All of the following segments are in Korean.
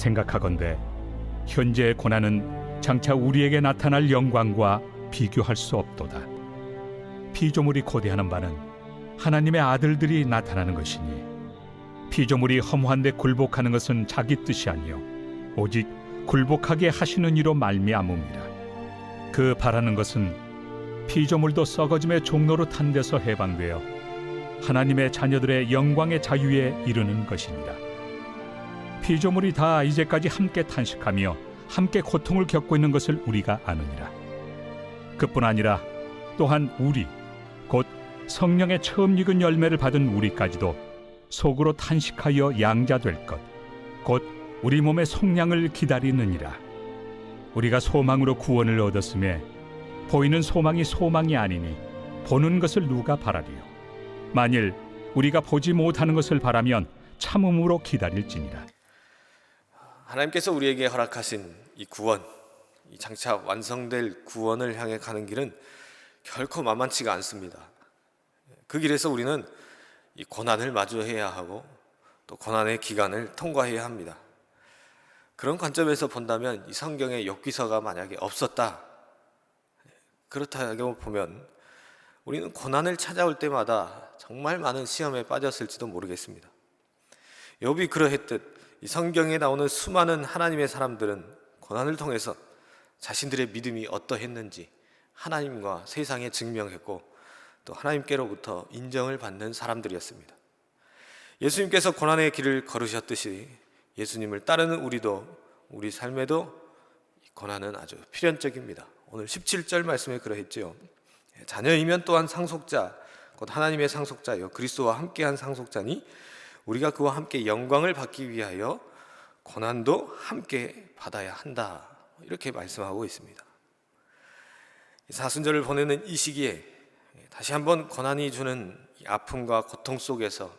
생각하건대 현재의 고난은 장차 우리에게 나타날 영광과 비교할 수 없도다. 피조물이 고대하는 바는 하나님의 아들들이 나타나는 것이니 피조물이 허무한데 굴복하는 것은 자기 뜻이 아니요 오직 굴복하게 하시는 이로 말미암음이라. 그 바라는 것은 피조물도 썩어짐의 종로로 탄 데서 해방되어 하나님의 자녀들의 영광의 자유에 이르는 것이니라. 피조물이 다 이제까지 함께 탄식하며 함께 고통을 겪고 있는 것을 우리가 아느니라. 그뿐 아니라 또한 우리 곧 성령의 처음 익은 열매를 받은 우리까지도 속으로 탄식하여 양자될 것 곧 우리 몸의 속량을 기다리느니라. 우리가 소망으로 구원을 얻었음에 보이는 소망이 소망이 아니니 보는 것을 누가 바라리요. 만일 우리가 보지 못하는 것을 바라면 참음으로 기다릴지니라. 하나님께서 우리에게 허락하신 이 구원, 이 장차 완성될 구원을 향해 가는 길은 결코 만만치가 않습니다. 그 길에서 우리는 이 고난을 마주해야 하고 또 고난의 기간을 통과해야 합니다. 그런 관점에서 본다면 이 성경에 욥기서가 만약에 없었다, 그렇다고 보면 우리는 고난을 찾아올 때마다 정말 많은 시험에 빠졌을지도 모르겠습니다. 욥이 그러했듯 이 성경에 나오는 수많은 하나님의 사람들은 고난을 통해서 자신들의 믿음이 어떠했는지 하나님과 세상에 증명했고 또 하나님께로부터 인정을 받는 사람들이었습니다. 예수님께서 고난의 길을 걸으셨듯이 예수님을 따르는 우리 삶에도 고난은 아주 필연적입니다. 오늘 17절 말씀에 그러했지요. 자녀이면 또한 상속자 곧 하나님의 상속자요 그리스도와 함께한 상속자니 우리가 그와 함께 영광을 받기 위하여 고난도 함께 받아야 한다, 이렇게 말씀하고 있습니다. 사순절을 보내는 이 시기에 다시 한번 고난이 주는 아픔과 고통 속에서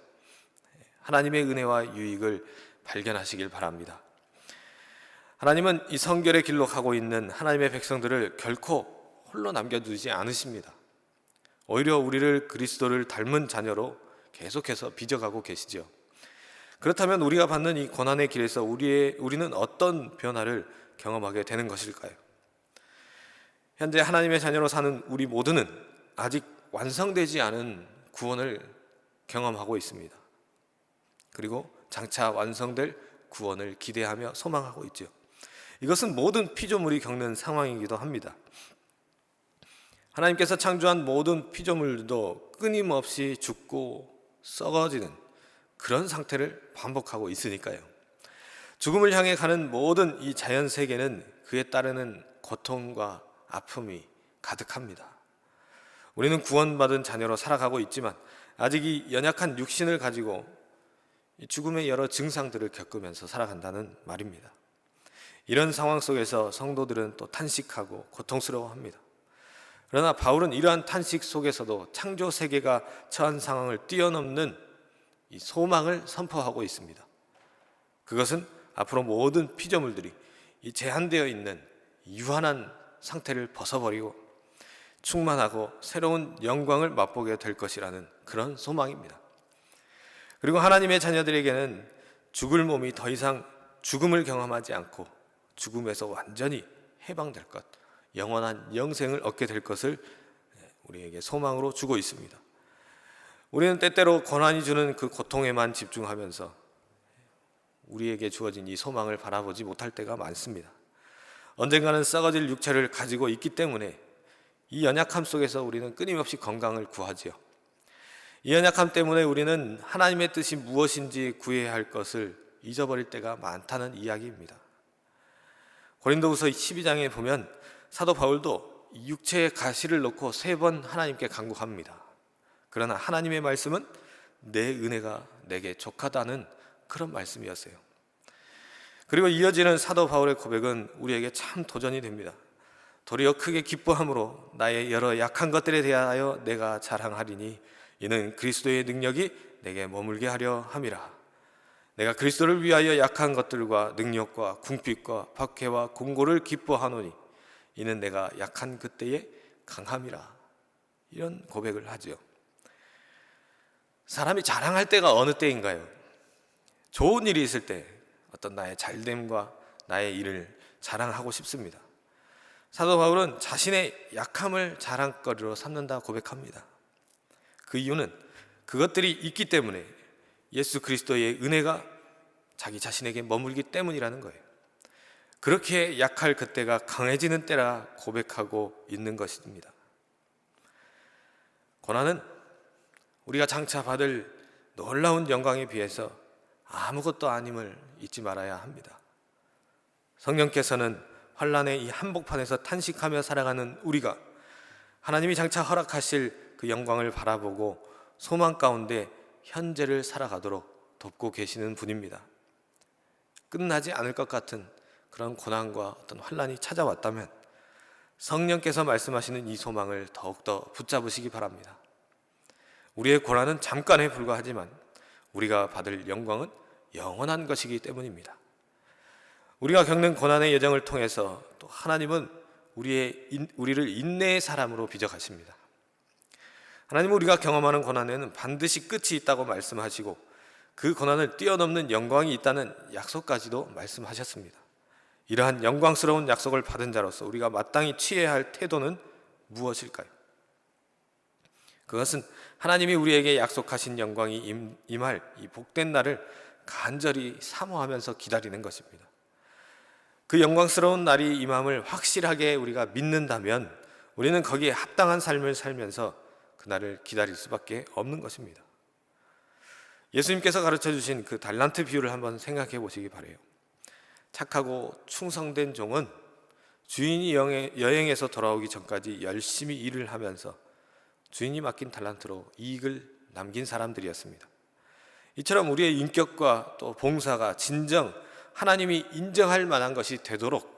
하나님의 은혜와 유익을 발견하시길 바랍니다. 하나님은 이 성결의 길로 가고 있는 하나님의 백성들을 결코 홀로 남겨두지 않으십니다. 오히려 우리를 그리스도를 닮은 자녀로 계속해서 빚어가고 계시죠. 그렇다면 우리가 받는 이 고난의 길에서 우리는 어떤 변화를 경험하게 되는 것일까요? 현재 하나님의 자녀로 사는 우리 모두는 아직 완성되지 않은 구원을 경험하고 있습니다. 그리고 장차 완성될 구원을 기대하며 소망하고 있죠. 이것은 모든 피조물이 겪는 상황이기도 합니다. 하나님께서 창조한 모든 피조물도 끊임없이 죽고 썩어지는 그런 상태를 반복하고 있으니까요. 죽음을 향해 가는 모든 이 자연 세계는 그에 따르는 고통과 아픔이 가득합니다. 우리는 구원받은 자녀로 살아가고 있지만 아직 이 연약한 육신을 가지고 이 죽음의 여러 증상들을 겪으면서 살아간다는 말입니다. 이런 상황 속에서 성도들은 또 탄식하고 고통스러워합니다. 그러나 바울은 이러한 탄식 속에서도 창조 세계가 처한 상황을 뛰어넘는 이 소망을 선포하고 있습니다. 그것은 앞으로 모든 피조물들이 이 제한되어 있는 유한한 상태를 벗어버리고 충만하고 새로운 영광을 맛보게 될 것이라는 그런 소망입니다. 그리고 하나님의 자녀들에게는 죽을 몸이 더 이상 죽음을 경험하지 않고 죽음에서 완전히 해방될 것, 영원한 영생을 얻게 될 것을 우리에게 소망으로 주고 있습니다. 우리는 때때로 고난이 주는 그 고통에만 집중하면서 우리에게 주어진 이 소망을 바라보지 못할 때가 많습니다. 언젠가는 썩어질 육체를 가지고 있기 때문에 이 연약함 속에서 우리는 끊임없이 건강을 구하지요. 이 연약함 때문에 우리는 하나님의 뜻이 무엇인지 구해야 할 것을 잊어버릴 때가 많다는 이야기입니다. 고린도후서 12장에 보면 사도 바울도 육체의 가시를 놓고 3번 하나님께 간구합니다. 그러나 하나님의 말씀은 내 은혜가 내게 족하다는 그런 말씀이었어요. 그리고 이어지는 사도 바울의 고백은 우리에게 참 도전이 됩니다. 도리어 크게 기뻐함으로 나의 여러 약한 것들에 대하여 내가 자랑하리니 이는 그리스도의 능력이 내게 머물게 하려 함이라. 내가 그리스도를 위하여 약한 것들과 능력과 궁핍과 박해와 공고를 기뻐하노니 이는 내가 약한 그때에 강함이라. 이런 고백을 하죠. 사람이 자랑할 때가 어느 때인가요? 좋은 일이 있을 때, 어떤 나의 잘됨과 나의 일을 자랑하고 싶습니다. 사도 바울은 자신의 약함을 자랑거리로 삼는다 고백합니다. 그 이유는 그것들이 있기 때문에 예수 그리스도의 은혜가 자기 자신에게 머물기 때문이라는 거예요. 그렇게 약할 그때가 강해지는 때라 고백하고 있는 것입니다. 고난은 우리가 장차 받을 놀라운 영광에 비해서 아무것도 아님을 잊지 말아야 합니다. 성령께서는 환난의 이 한복판에서 탄식하며 살아가는 우리가 하나님이 장차 허락하실 그 영광을 바라보고 소망 가운데 현재를 살아가도록 돕고 계시는 분입니다. 끝나지 않을 것 같은 그런 고난과 어떤 환난이 찾아왔다면 성령께서 말씀하시는 이 소망을 더욱더 붙잡으시기 바랍니다. 우리의 고난은 잠깐에 불과하지만 우리가 받을 영광은 영원한 것이기 때문입니다. 우리가 겪는 고난의 여정을 통해서 또 하나님은 우리를 인내의 사람으로 빚어가십니다. 하나님은 우리가 경험하는 고난에는 반드시 끝이 있다고 말씀하시고 그 고난을 뛰어넘는 영광이 있다는 약속까지도 말씀하셨습니다. 이러한 영광스러운 약속을 받은 자로서 우리가 마땅히 취해야 할 태도는 무엇일까요? 그것은 하나님이 우리에게 약속하신 영광이 임할 이 복된 날을 간절히 사모하면서 기다리는 것입니다. 그 영광스러운 날이 임함을 확실하게 우리가 믿는다면 우리는 거기에 합당한 삶을 살면서 그 날을 기다릴 수밖에 없는 것입니다. 예수님께서 가르쳐 주신 그 달란트 비유를 한번 생각해 보시기 바라요. 착하고 충성된 종은 주인이 여행에서 돌아오기 전까지 열심히 일을 하면서 주인이 맡긴 달란트로 이익을 남긴 사람들이었습니다. 이처럼 우리의 인격과 또 봉사가 진정 하나님이 인정할 만한 것이 되도록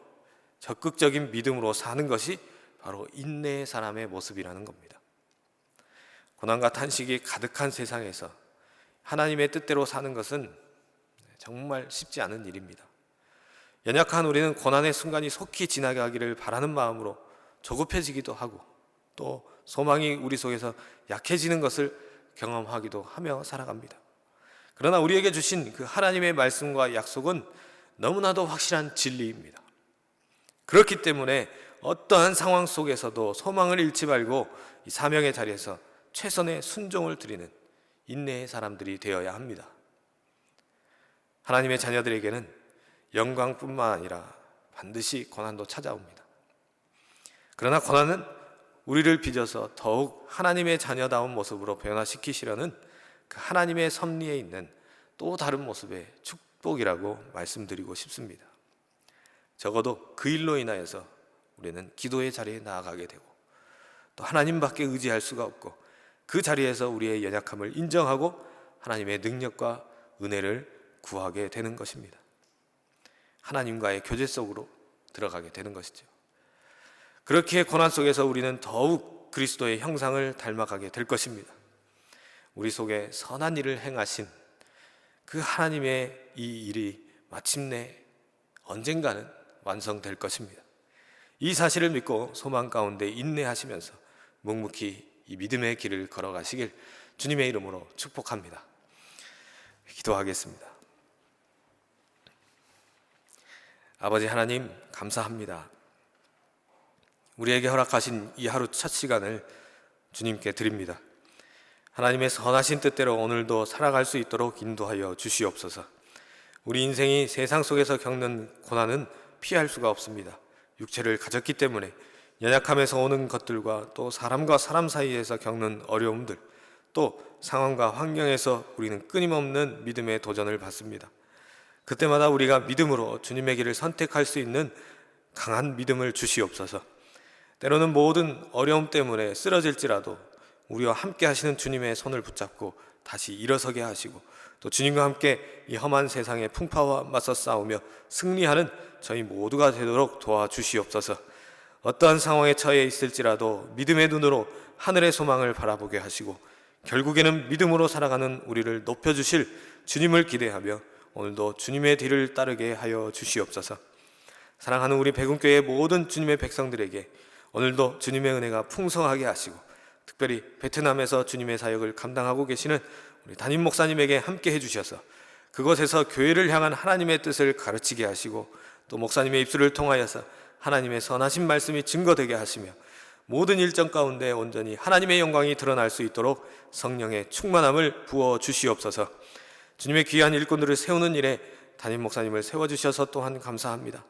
적극적인 믿음으로 사는 것이 바로 인내의 사람의 모습이라는 겁니다. 고난과 탄식이 가득한 세상에서 하나님의 뜻대로 사는 것은 정말 쉽지 않은 일입니다. 연약한 우리는 고난의 순간이 속히 지나가기를 바라는 마음으로 조급해지기도 하고 또 소망이 우리 속에서 약해지는 것을 경험하기도 하며 살아갑니다. 그러나 우리에게 주신 그 하나님의 말씀과 약속은 너무나도 확실한 진리입니다. 그렇기 때문에 어떠한 상황 속에서도 소망을 잃지 말고 이 사명의 자리에서 최선의 순종을 드리는 인내의 사람들이 되어야 합니다. 하나님의 자녀들에게는 영광뿐만 아니라 반드시 고난도 찾아옵니다. 그러나 고난은 우리를 빚어서 더욱 하나님의 자녀다운 모습으로 변화시키시려는 그 하나님의 섭리에 있는 또 다른 모습의 축복이라고 말씀드리고 싶습니다. 적어도 그 일로 인하여서 우리는 기도의 자리에 나아가게 되고 또 하나님밖에 의지할 수가 없고 그 자리에서 우리의 연약함을 인정하고 하나님의 능력과 은혜를 구하게 되는 것입니다. 하나님과의 교제 속으로 들어가게 되는 것이죠. 그렇게 고난 속에서 우리는 더욱 그리스도의 형상을 닮아가게 될 것입니다. 우리 속에 선한 일을 행하신 그 하나님의 이 일이 마침내 언젠가는 완성될 것입니다. 이 사실을 믿고 소망 가운데 인내하시면서 묵묵히 이 믿음의 길을 걸어가시길 주님의 이름으로 축복합니다. 기도하겠습니다. 아버지 하나님 감사합니다. 우리에게 허락하신 이 하루 첫 시간을 주님께 드립니다. 하나님의 선하신 뜻대로 오늘도 살아갈 수 있도록 인도하여 주시옵소서. 우리 인생이 세상 속에서 겪는 고난은 피할 수가 없습니다. 육체를 가졌기 때문에 연약함에서 오는 것들과 또 사람과 사람 사이에서 겪는 어려움들, 또 상황과 환경에서 우리는 끊임없는 믿음의 도전을 받습니다. 그때마다 우리가 믿음으로 주님의 길을 선택할 수 있는 강한 믿음을 주시옵소서. 때로는 모든 어려움 때문에 쓰러질지라도 우리와 함께 하시는 주님의 손을 붙잡고 다시 일어서게 하시고 또 주님과 함께 이 험한 세상의 풍파와 맞서 싸우며 승리하는 저희 모두가 되도록 도와주시옵소서. 어떠한 상황에 처해 있을지라도 믿음의 눈으로 하늘의 소망을 바라보게 하시고 결국에는 믿음으로 살아가는 우리를 높여주실 주님을 기대하며 오늘도 주님의 뒤를 따르게 하여 주시옵소서. 사랑하는 우리 백운교회 모든 주님의 백성들에게 오늘도 주님의 은혜가 풍성하게 하시고 특별히 베트남에서 주님의 사역을 감당하고 계시는 우리 담임 목사님에게 함께 해주셔서 그곳에서 교회를 향한 하나님의 뜻을 가르치게 하시고 또 목사님의 입술을 통하여서 하나님의 선하신 말씀이 증거되게 하시며 모든 일정 가운데 온전히 하나님의 영광이 드러날 수 있도록 성령의 충만함을 부어 주시옵소서. 주님의 귀한 일꾼들을 세우는 일에 담임 목사님을 세워주셔서 또한 감사합니다.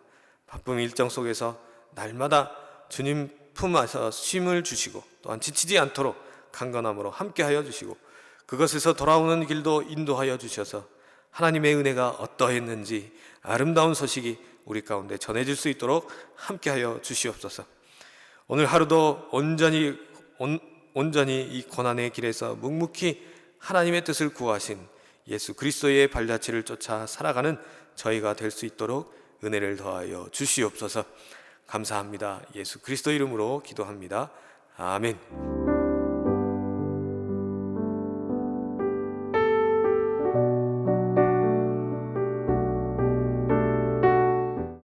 바쁜 일정 속에서 날마다 주님 품 안에서 쉼을 주시고 또한 지치지 않도록 강건함으로 함께하여 주시고 그것에서 돌아오는 길도 인도하여 주셔서 하나님의 은혜가 어떠했는지 아름다운 소식이 우리 가운데 전해질 수 있도록 함께하여 주시옵소서. 오늘 하루도 온전히 이 고난의 길에서 묵묵히 하나님의 뜻을 구하신 예수 그리스도의 발자취를 쫓아 살아가는 저희가 될 수 있도록 은혜를 더하여 주시옵소서. 감사합니다. 예수 그리스도 이름으로 기도합니다. 아멘.